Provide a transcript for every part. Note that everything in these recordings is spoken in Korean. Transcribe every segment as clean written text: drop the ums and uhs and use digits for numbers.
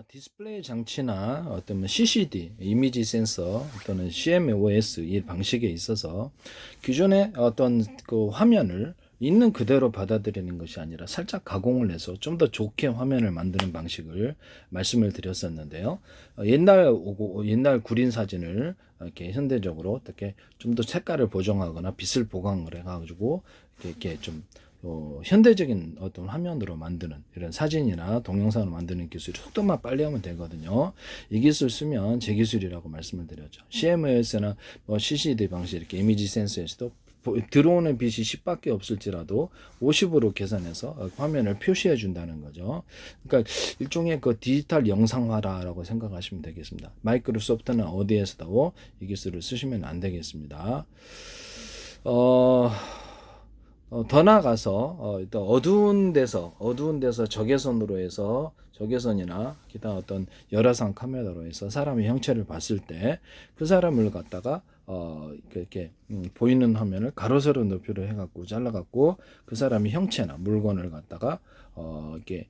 디스플레이 장치나 어떤 CCD, 이미지 센서 또는 CMOS 이 방식에 있어서 기존의 어떤 그 화면을 있는 그대로 받아들이는 것이 아니라 살짝 가공을 해서 좀 더 좋게 화면을 만드는 방식을 말씀을 드렸었는데요. 옛날 구린 사진을 이렇게 현대적으로 어떻게 좀 더 색깔을 보정하거나 빛을 보강을 해가지고 이렇게 좀 현대적인 어떤 화면으로 만드는 이런 사진이나 동영상을 만드는 기술이 속도만 빨리 하면 되거든요. 이 기술 쓰면 제 기술이라고 말씀을 드렸죠. CMOS나 CCD 방식 이렇게 이미지 센서에서도 들어오는 빛이 10밖에 없을지라도 50으로 계산해서 화면을 표시해 준다는 거죠. 그러니까 일종의 그 디지털 영상화라고 생각하시면 되겠습니다. 마이크로소프트는 어디에서도 이 기술을 쓰시면 안 되겠습니다. 더 나아가서 또 어두운 데서 적외선으로 해서 적외선이나 기타 어떤 열화상 카메라로 해서 사람의 형체를 봤을 때 그 사람을 갖다가 이렇게 보이는 화면을 가로 세로 높이로 해갖고 잘라갖고 그 사람의 형체나 물건을 갖다가 이렇게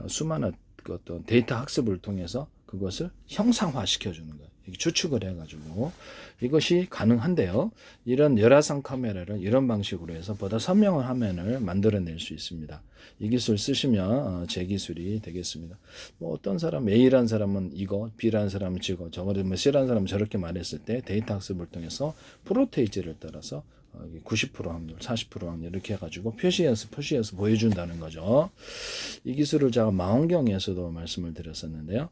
수많은 그 어떤 데이터 학습을 통해서 그것을 형상화 시켜주는 거예요. 추측을 해가지고 이것이 가능한데요. 이런 열화상 카메라를 이런 방식으로 해서 보다 선명한 화면을 만들어낼 수 있습니다. 이 기술 쓰시면 제 기술이 되겠습니다. 뭐 어떤 사람 A라는 사람은 이거, B라는 사람은 저거, 저거를 C라는 사람은 저렇게 말했을 때 데이터 학습을 통해서 프로테이지를 따라서 90% 확률, 40% 확률 이렇게 해가지고 표시해서 보여준다는 거죠. 이 기술을 제가 망원경에서도 말씀을 드렸었는데요.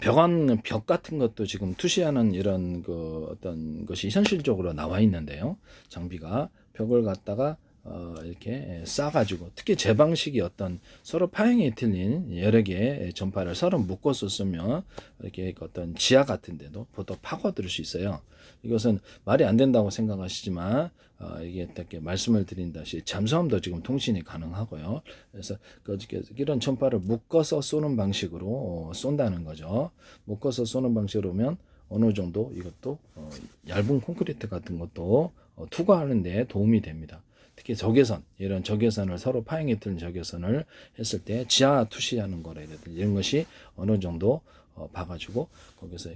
벽 같은 것도 지금 투시하는 이런 그 어떤 것이 현실적으로 나와 있는데요. 장비가 벽을 갖다가 이렇게 싸가지고 특히 제 방식이 어떤 서로 파형이 틀린 여러 개의 전파를 서로 묶어서 쓰면 이렇게 어떤 지하 같은 데도 보통 파고들 수 있어요. 이것은 말이 안 된다고 생각하시지만 이게 이렇게 말씀을 드린다시 잠수함도 지금 통신이 가능하고요. 그래서 이런 전파를 묶어서 쏘는 방식으로 쏜다는 거죠. 묶어서 쏘는 방식으로면 어느 정도 이것도 얇은 콘크리트 같은 것도 투과하는 데 도움이 됩니다. 특히 적외선, 이런 적외선을 서로 파형이 틀린 적외선을 했을 때 지하 투시하는 거라든지 이런 것이 어느 정도 봐가지고 거기서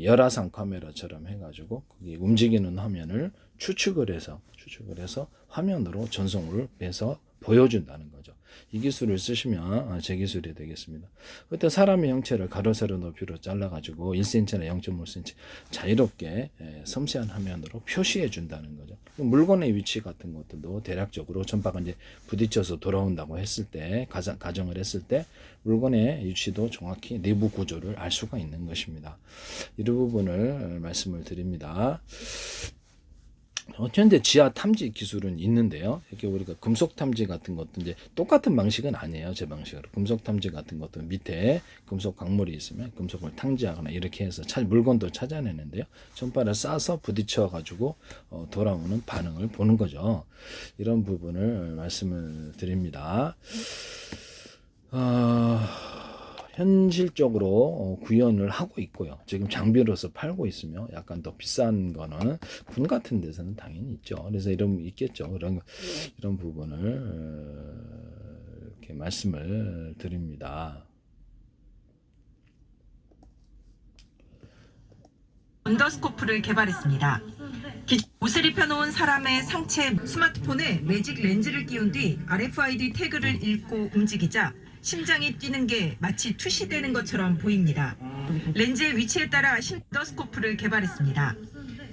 열화상 카메라처럼 해가지고 거기 움직이는 화면을 추측을 해서 화면으로 전송을 해서 보여준다는 거죠. 이 기술을 쓰시면 제 기술이 되겠습니다. 그때 사람의 형체를 가로 세로 높이로 잘라가지고 1cm나 0.5cm 자유롭게 섬세한 화면으로 표시해 준다는 거죠. 물건의 위치 같은 것들도 대략적으로 전파가 이제 부딪혀서 돌아온다고 했을 때 가정을 했을 때 물건의 위치도 정확히 내부 구조를 알 수가 있는 것입니다. 이 부분을 말씀을 드립니다. 현재 지하 탐지 기술은 있는데요. 이렇게 우리가 금속 탐지 같은 것도 이제 똑같은 방식은 아니에요. 제 방식으로. 금속 탐지 같은 것도 밑에 금속 광물이 있으면 금속을 탐지하거나 이렇게 해서 물건도 찾아내는데요. 전파를 쏴서 부딪혀 가지고 돌아오는 반응을 보는 거죠. 이런 부분을 말씀을 드립니다. 현실적으로 구현을 하고 있고요. 지금 장비로서 팔고 있으며 약간 더 비싼 거는 군 같은 데서는 당연히 있죠. 그래서 있겠죠. 이런 부분을 이렇게 말씀을 드립니다. 언더스코프를 개발했습니다. 옷을 입혀놓은 사람의 상체 스마트폰에 매직 렌즈를 끼운 뒤 RFID 태그를 읽고 움직이자 심장이 뛰는 게 마치 투시되는 것처럼 보입니다. 렌즈의 위치에 따라 언더스코프를 개발했습니다.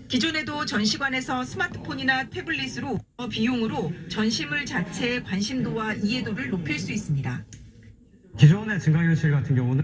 기존에도 전시관에서 스마트폰이나 태블릿으로 비용으로 전시물 자체의 관심도와 이해도를 높일 수 있습니다. 기존의 증강현실 같은 경우는